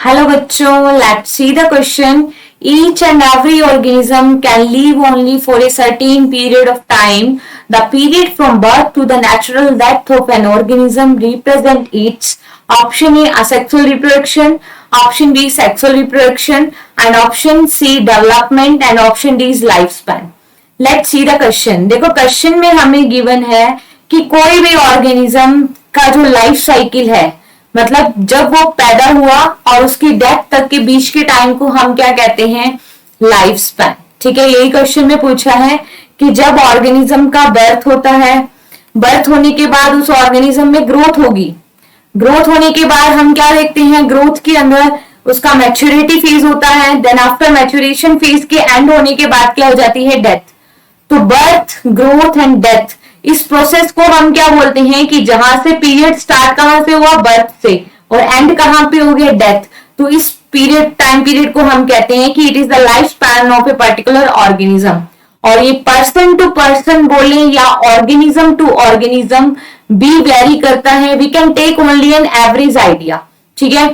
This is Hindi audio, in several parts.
Hello bachcho, let's see the question. Each and every organism can live only for a certain period of time. The period from birth to the natural death of an organism represent its option A asexual reproduction, option B sexual reproduction, and option C development, and option D is lifespan. Let's see the question. देखो क्वेश्चन में हमें गिवन है कि कोई भी ऑर्गेनिज्म का जो लाइफ साइकिल है, मतलब जब वो पैदा हुआ और उसकी डेथ तक के बीच के टाइम को हम क्या कहते हैं, लाइफ स्पैन. ठीक है, यही क्वेश्चन में पूछा है कि जब ऑर्गेनिज्म का बर्थ होता है, बर्थ होने के बाद उस ऑर्गेनिज्म में ग्रोथ होगी, ग्रोथ होने के बाद हम क्या देखते हैं, ग्रोथ के अंदर उसका मैच्योरिटी फेज होता है, देन आफ्टर मैच्योरेशन फेज के एंड होने के बाद क्या हो जाती है, डेथ. तो बर्थ, ग्रोथ एंड डेथ, इस प्रोसेस को हम क्या बोलते हैं कि जहां से पीरियड स्टार्ट कहां से हुआ, बर्थ से, और एंड कहां पे हो गया, डेथ. तो इस पीरियड, टाइम पीरियड को हम कहते हैं कि it is the life span of a particular organism. और ये पर्सन टू पर्सन बोले या ऑर्गेनिज्म टू ऑर्गेनिज्म भी वेरी करता है. We can take only an average idea. ठीक है,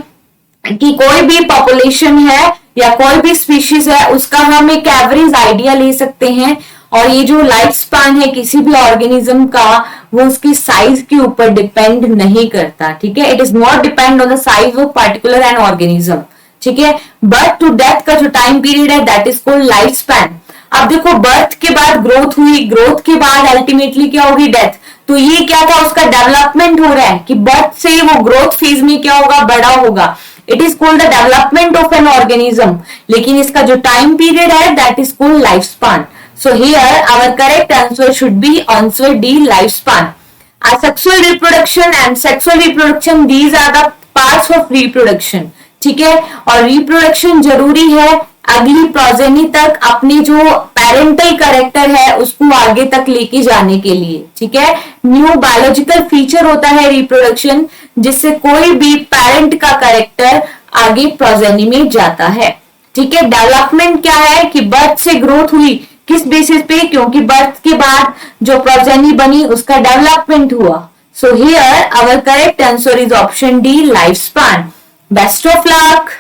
कि कोई भी पॉपुलेशन है या कोई भी स्पीशीज है, उसका हम एक एवरेज आइडिया ले सकते हैं. और ये जो लाइफ स्पैन है किसी भी ऑर्गेनिज्म का, वो उसकी साइज के ऊपर डिपेंड नहीं करता. ठीक है, it is not depend on the size of particular an organism. ठीक है, बर्थ टू डेथ का जो टाइम पीरियड है that is called life span. अब देखो, बर्थ के बाद ग्रोथ हुई, ग्रोथ के बाद अल्टीमेटली क्या होगी, डेथ. तो ये क्या था, उसका डेवलपमेंट हो रहा है कि बर्थ से वो ग्रोथ फेज में क्या होगा, बड़ा होगा. It is called the development of an organism. लेकिन इसका जो टाइम पीरियड है that is called life span. So here our correct answer should be answer D, lifespan. Asexual reproduction and sexual reproduction, these are the parts of reproduction. ठीक है, और रिप्रोडक्शन जरूरी है अगली प्रोजेनी तक अपने जो पेरेंटल कैरेक्टर है उसको आगे तक लेके जाने के लिए. ठीक है, न्यू बायोलॉजिकल फीचर होता है रिप्रोडक्शन, जिससे कोई भी पेरेंट का कैरेक्टर आगे प्रोजेनी में जाता है. ठीक है, डेवलपमेंट क्या है कि बर्थ से ग्रोथ हुई, किस बेसिस पे, क्योंकि बर्थ के बाद जो प्रोजेनी बनी उसका डेवलपमेंट हुआ. So here our correct answer is option D, life span. Best of luck.